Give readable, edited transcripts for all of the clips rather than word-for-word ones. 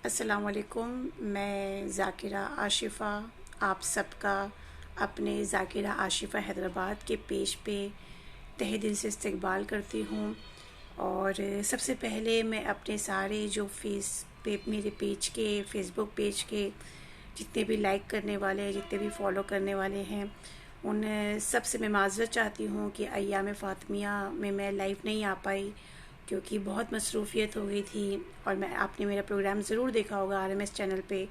अस्सलाम वालेकुम। मैं ज़ाकिरा आशिफ़ा आप सबका अपने ज़ाकिरा आशिफ़ा हैदराबाद के पेज पे तहे दिल से इस्तकबाल करती हूँ। और सबसे पहले मैं अपने सारे जो मेरे पेज के फ़ेसबुक पेज के जितने भी लाइक करने वाले हैं, जितने भी फॉलो करने वाले हैं, उन सबसे मैं माज़रत चाहती हूँ कि अय्याम फ़ातिमिया में मैं लाइव नहीं आ पाई, क्योंकि बहुत मसरूफ़ियत हो गई थी। और आपने मेरा प्रोग्राम ज़रूर देखा होगा RMS चैनल पे,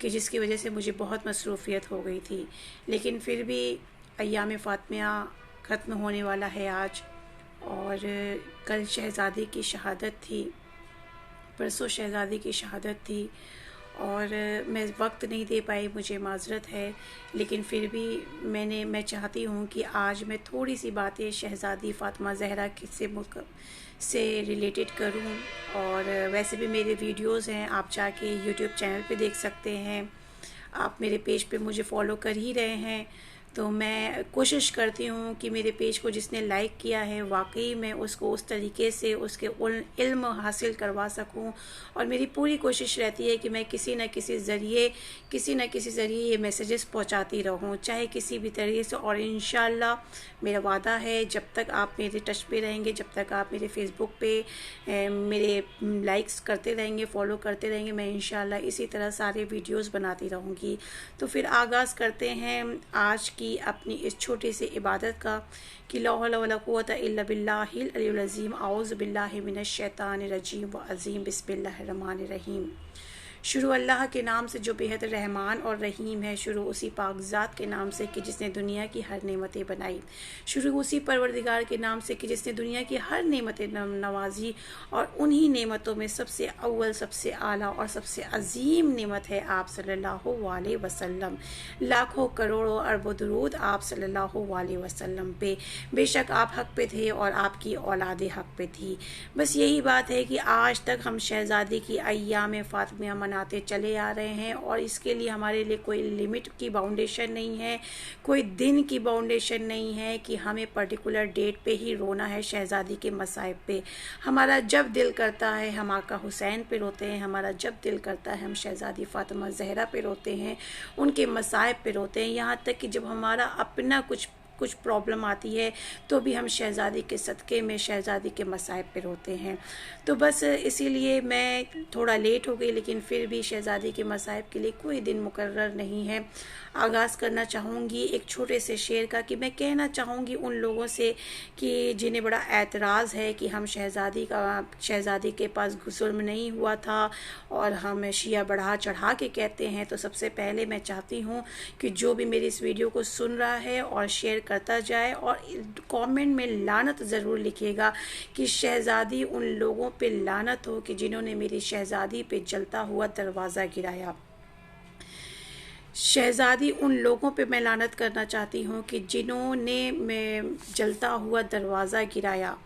कि जिसकी वजह से मुझे बहुत मसरूफ़ियत हो गई थी। लेकिन फिर भी अय्याम फ़ातिमिया ख़त्म होने वाला है आज। और कल शहज़ादी की शहादत थी, परसों शहज़ादी की शहादत थी, और मैं वक्त नहीं दे पाई, मुझे माज़रत है। लेकिन फिर भी मैं चाहती हूँ कि आज मैं थोड़ी सी बातें शहज़ादी फ़ातिमा ज़हरा से रिलेटेड करूँ। और वैसे भी मेरे वीडियोज़ हैं, आप जाके यूट्यूब चैनल पे देख सकते हैं। आप मेरे पेज पे मुझे फ़ॉलो कर ही रहे हैं, तो मैं कोशिश करती हूँ कि मेरे पेज को जिसने लाइक किया है वाकई मैं उसको उस तरीके से उसके इल्म हासिल करवा सकूँ। और मेरी पूरी कोशिश रहती है कि मैं किसी न किसी ज़रिए ये मैसेजेस पहुँचाती रहूँ, चाहे किसी भी तरीके से। और इंशाल्लाह मेरा वादा है, जब तक आप मेरे टच पे रहेंगे, जब तक आप मेरे फ़ेसबुक पे मेरे लाइक्स करते रहेंगे, फॉलो करते रहेंगे, मैं इंशाल्लाह इसी तरह सारे वीडियोस बनाती रहूँगी। तो फिर आगाज़ करते हैं आज की अपनी इस छोटी सी इबादत का, कि ला हौला वला कुव्वता इल्ला बिल्लाहिल अलियुल अज़ीम। औज़ु बिल्लाहि मिनश शैतानिर रजीम व अज़ीम। बिस्मिल्लाहिर रहमानिर रहीम। शुरू अल्लाह के नाम से जो बेहद रहमान और रहीम है। शुरू उसी पाकज़ात के नाम से कि जिसने दुनिया की हर नेमतें बनाई। शुरू उसी परवरदिगार के नाम से कि जिसने दुनिया की हर नेमतें नवाजी। और उन्हीं नेमतों में सबसे अव्वल, सबसे आला और सबसे अजीम नेमत है आप सल्लल्लाहु अलैहि वसल्लम। लाखों करोड़ों अरबों दुरूद आप सल्लल्लाहु अलैहि वसल्लम पे। बेशक आप हक पे थे और आपकी औलाद हक पे थी। बस यही बात है कि आज तक हम शहज़ादी की अय्याम फ़ातिमिया मनाते चले आ रहे हैं, और इसके लिए हमारे लिए कोई लिमिट की बाउंडेशन नहीं है, कोई दिन की बाउंडेशन नहीं है कि हमें पर्टिकुलर डेट पे ही रोना है शहज़ादी के मसाइब पे। हमारा जब दिल करता है हम आका हुसैन पे रोते हैं, हमारा जब दिल करता है हम शहज़ादी फ़ातिमा ज़हरा पे रोते हैं, उनके मसाइब पे रोते हैं। यहाँ तक कि जब हमारा अपना कुछ प्रॉब्लम आती है तो भी हम शहज़ादी के सदक़े में शहज़ादी के मसाइब पे रोते हैं। तो बस इसीलिए मैं थोड़ा लेट हो गई, लेकिन फिर भी शहज़ादी के मसाइब के लिए कोई दिन मुकर्रर नहीं है। आगाज़ करना चाहूँगी एक छोटे से शेर का, कि मैं कहना चाहूँगी उन लोगों से कि जिन्हें बड़ा एतराज़ है कि हम शहज़ादी के पास जुल्म नहीं हुआ था और हम शिया बढ़ा चढ़ा के कहते हैं। तो सबसे पहले मैं चाहती हूँ कि जो भी मेरी इस वीडियो को सुन रहा है और शेयर करता जाए, और कमेंट में लानत ज़रूर लिखिएगा कि शहज़ादी उन लोगों पे लानत हो कि जिन्होंने मेरी शहज़ादी पे जलता हुआ दरवाज़ा गिराया। शहज़ादी उन लोगों पे मैं लानत करना चाहती हूँ कि जिन्होंने मैं जलता हुआ दरवाज़ा गिराया,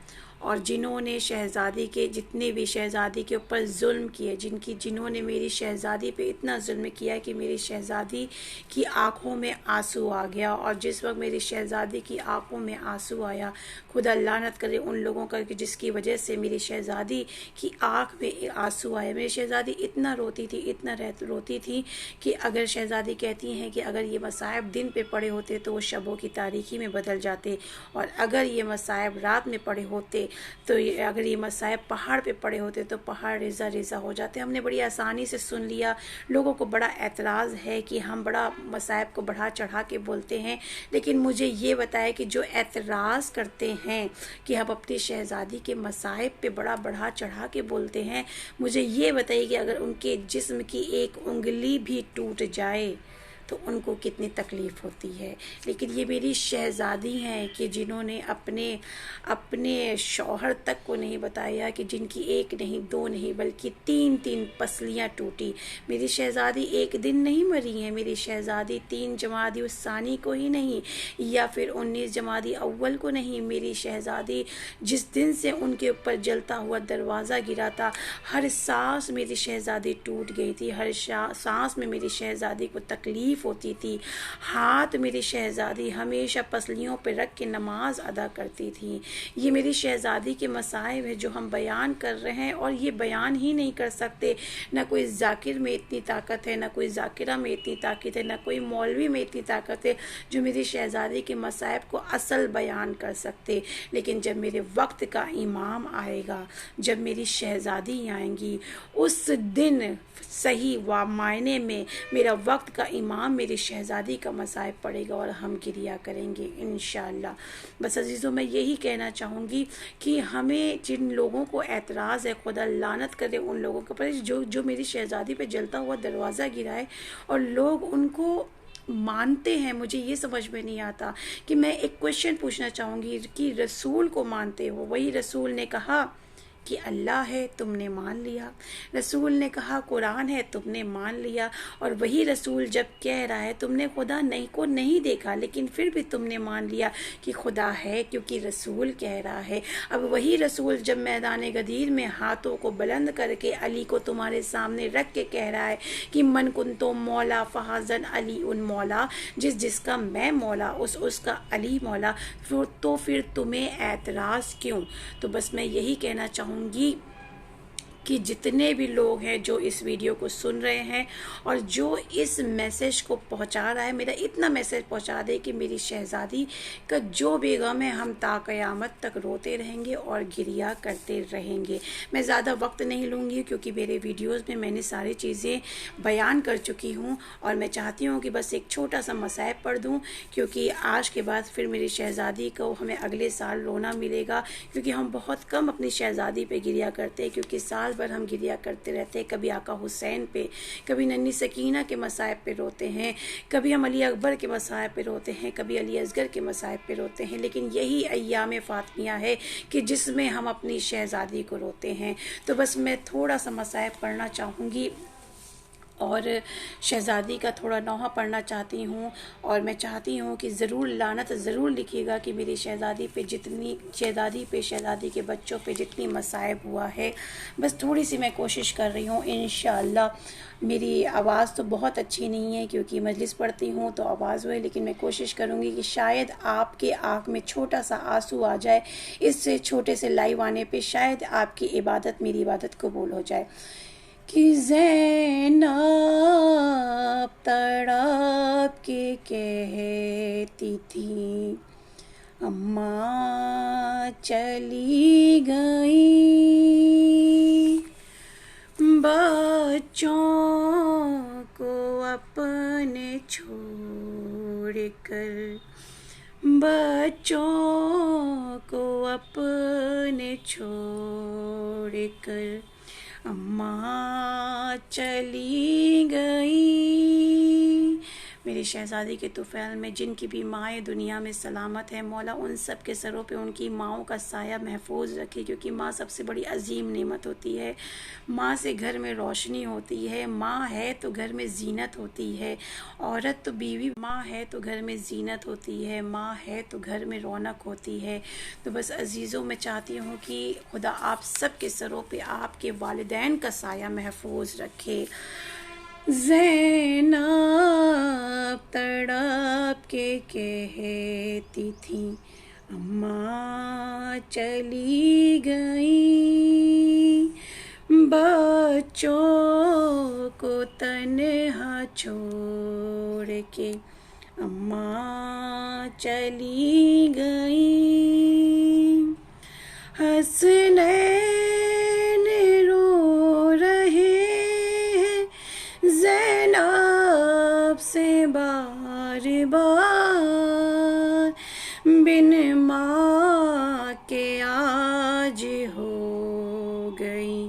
और जिन्होंने शहज़ादी के जितने भी शहज़ादी के ऊपर जुल्म किए, जिन्होंने मेरी शहज़ादी पे इतना जुल्म किया कि मेरी शहज़ादी की आँखों में आंसू आ गया। और जिस वक्त मेरी शहज़ादी की आँखों में आंसू आया, खुदा लानत करे उन लोगों का कि जिसकी वजह से मेरी शहज़ादी की आँख में आंसू आए। मेरी शहज़ादी इतना रोती थी, इतना रोती थी कि अगर शहज़ादी कहती हैं कि अगर ये मसाइब दिन पे पड़े होते तो वो शबों की तारीकी में बदल जाते, और अगर ये मसाइब रात में पड़े होते तो अगर ये मसाइब पहाड़ पे पड़े होते तो पहाड़ रेज़ा रेज़ा हो जाते। हमने बड़ी आसानी से सुन लिया। लोगों को बड़ा एतराज़ है कि हम बड़ा मसाइब को बढ़ा चढ़ा के बोलते हैं, लेकिन मुझे ये बताया कि जो एतराज़ करते हैं कि हम अपनी शहज़ादी के मसाइब पे बड़ा बढ़ा चढ़ा के बोलते हैं, मुझे ये बताइए कि अगर उनके जिस्म की एक उंगली भी टूट जाए तो उनको कितनी तकलीफ़ होती है। लेकिन ये मेरी शहज़ादी हैं कि जिन्होंने अपने शौहर तक को नहीं बताया कि जिनकी एक नहीं, दो नहीं, बल्कि तीन तीन पसलियाँ टूटी। मेरी शहज़ादी एक दिन नहीं मरी हैं, मेरी शहज़ादी 3 जमादी उस्सानी को ही नहीं, या फिर 19 जमादी अव्वल को नहीं। मेरी शहज़ादी जिस दिन से उनके ऊपर जलता हुआ दरवाज़ा गिरा था, हर सांस मेरी शहज़ादी टूट गई थी, हर सांस में मेरी शहज़ादी को तकलीफ़ तकलीफ़ होती थी। हाथ मेरी शहज़ादी हमेशा पसलियों पे रख के नमाज अदा करती थी। ये मेरी शहज़ादी के मसाइब है जो हम बयान कर रहे हैं, और ये बयान ही नहीं कर सकते। ना कोई जाकिर में इतनी ताकत है, ना कोई जाकिरा में इतनी ताकत है, ना कोई मौलवी में इतनी ताकत है जो मेरी शहज़ादी के मसाइब को असल बयान कर सकते। लेकिन जब मेरे वक्त का इमाम आएगा, जब मेरी शहज़ादी आएंगी, उस दिन सही व मायने में मेरा वक्त का इमाम मेरी शहज़ादी का मसाइब पड़ेगा और हम गिरिया करेंगे इंशाअल्लाह। बस अजीज़ों, मैं यही कहना चाहूँगी कि हमें जिन लोगों को एतराज़ है, खुदा लानत करे उन लोगों के ऊपर जो मेरी शहज़ादी पे जलता हुआ दरवाज़ा गिराए और लोग उनको मानते हैं। मुझे ये समझ में नहीं आता कि मैं एक क्वेश्चन पूछना चाहूँगी कि रसूल को मानते हो, वही रसूल ने कहा कि अल्लाह है, तुमने मान लिया। रसूल ने कहा कुरान है, तुमने मान लिया। और वही रसूल जब कह रहा है तुमने खुदा नहीं देखा, लेकिन फिर भी तुमने मान लिया कि खुदा है, क्योंकि रसूल कह रहा है। अब वही रसूल जब मैदान गदीर में हाथों को बुलंद करके अली को तुम्हारे सामने रख के कह रहा है कि मन कुंतो मौला फ़हाज़न अली उन मौला, जिसका मैं मौला उसका अली मौला, तो फिर तुम्हें एतराज़ क्यों? तो बस मैं यही कहना चाहूँगी कि जितने भी लोग हैं जो इस वीडियो को सुन रहे हैं और जो इस मैसेज को पहुंचा रहा है, मेरा इतना मैसेज पहुंचा दे कि मेरी शहज़ादी का जो भी गम है हम ता क़यामत तक रोते रहेंगे और गिरिया करते रहेंगे। मैं ज़्यादा वक्त नहीं लूँगी क्योंकि मेरे वीडियोस में मैंने सारी चीज़ें बयान कर चुकी हूँ, और मैं चाहती हूँ कि बस एक छोटा सा मसाइब पढ़ दूँ, क्योंकि आज के बाद फिर मेरी शहज़ादी को हमें अगले साल रोना मिलेगा, क्योंकि हम बहुत कम अपनी शहज़ादी पे गिरिया करते हैं, क्योंकि साल भर हम गिरिया करते रहते हैं। कभी आका हुसैन पे, कभी नन्ही सकीना के मसाइब पे रोते हैं, कभी हम अली अकबर के मसाइब पे रोते हैं, कभी अली असगर के मसाइब पे रोते हैं, लेकिन यही अय्याम फ़ातिमिया है कि जिसमें हम अपनी शहज़ादी को रोते हैं। तो बस मैं थोड़ा सा मसाइब पढ़ना चाहूँगी और शहज़ादी का थोड़ा नौहा पढ़ना चाहती हूँ, और मैं चाहती हूँ कि ज़रूर लानत ज़रूर लिखिएगा कि मेरी शहज़ादी के बच्चों पे जितनी मसाइब हुआ है। बस थोड़ी सी मैं कोशिश कर रही हूँ इंशाअल्लाह। मेरी आवाज़ तो बहुत अच्छी नहीं है क्योंकि मजलिस पढ़ती हूँ तो आवाज़ हुई, लेकिन मैं कोशिश करूँगी कि शायद आपके आँख में छोटा सा आंसू आ जाए। इस छोटे से लाइव आने पे शायद आपकी इबादत मेरी इबादत कबूल हो जाए। कि ज़ैनब तड़प के कहती थी अम्मा चली गई, बच्चों को अपने छोड़ कर, बच्चों को अपने छोड़ कर अम्मा चली गई। मेरी शहज़ादी के तुफ़ैल में जिनकी भी माएँ दुनिया में सलामत है, मौला उन सब के सरों पे उनकी माँओं का साया महफूज रखे, क्योंकि माँ सबसे बड़ी अजीम नेमत होती है। माँ से घर में रोशनी होती है, माँ है तो घर में जीनत होती है। औरत तो बीवी, माँ है तो घर में जीनत होती है, माँ है तो घर में रौनक होती है। तो बस अजीज़ों, मैं चाहती हूँ कि खुदा आप सब के सरों पे आपके वालिदैन का साया महफूज रखे। ज़ैनब तड़प के कहती थी अम्मा चली गई, बच्चों को तन्हा छोड़ के अम्मा चली गई। हसनैन रो रहे हैं ज़ैनब से बार बार, बिन माँ के आज हो गई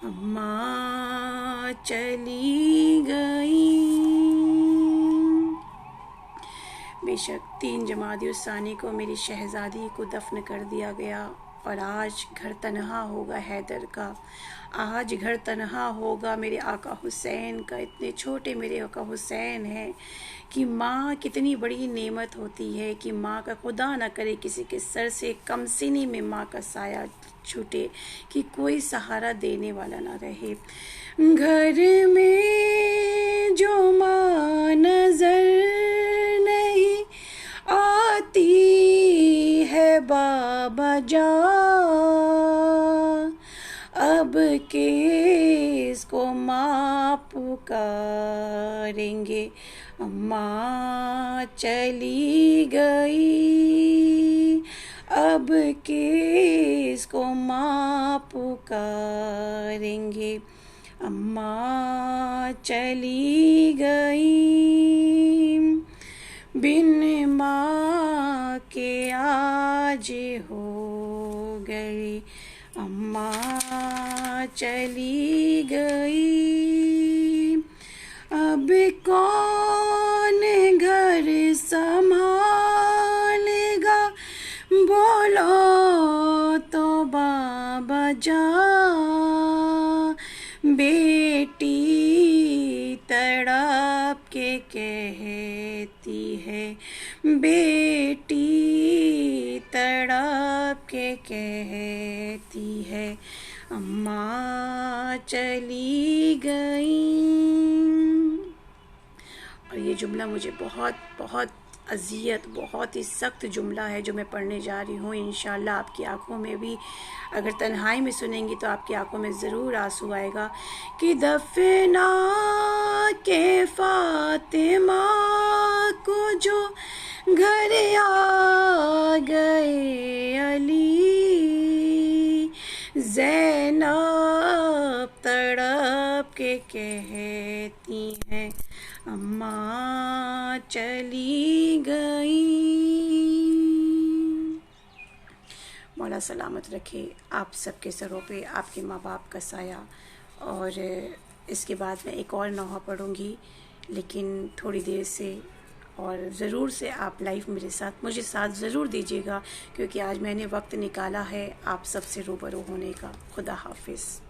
अम्मा चली गई। बेशक 3 जमादी उस्सानी को मेरी शहज़ादी को दफन कर दिया गया, और आज घर तन्हा होगा हैदर का, आज घर तन्हा होगा मेरे आका हुसैन का। इतने छोटे मेरे आका हुसैन हैं कि माँ कितनी बड़ी नेमत होती है, कि माँ का खुदा ना करे किसी के सर से कमसिनी में माँ का साया छूटे, कि कोई सहारा देने वाला ना रहे। घर में जो माँ नजर अम्मा पुकारेंगे। अम्मा चली गई, अब किसको माँ पुकारेंगे। अम्मा चली गई, बिन माँ के आज हो गए। अम्मा चली गई, अब कौन घर संभालेगा। बोलो तो बाबा जा, बेटी तड़प के कहती है। बेटी तड़प के कहती है, अम्मा चली गई। और ये जुमला मुझे बहुत बहुत अज़ियत, बहुत ही सख्त जुमला है जो मैं पढ़ने जा रही हूँ। इंशाअल्लाह आपकी आंखों में भी, अगर तन्हाई में सुनेंगी तो आपकी आंखों में ज़रूर आंसू आएगा। कि दफना के फातिमा को जो घर आ गए अली, ज़ैनब तड़प के कहती हैं, अम्मा चली गई। मौला सलामत रखे आप सबके सरों पे आपके माँ बाप का साया। और इसके बाद मैं एक और नौहा पढ़ूँगी, लेकिन थोड़ी देर से। और ज़रूर से आप लाइव मुझे साथ ज़रूर दीजिएगा, क्योंकि आज मैंने वक्त निकाला है आप सबसे रूबरू होने का। खुदा हाफिज़।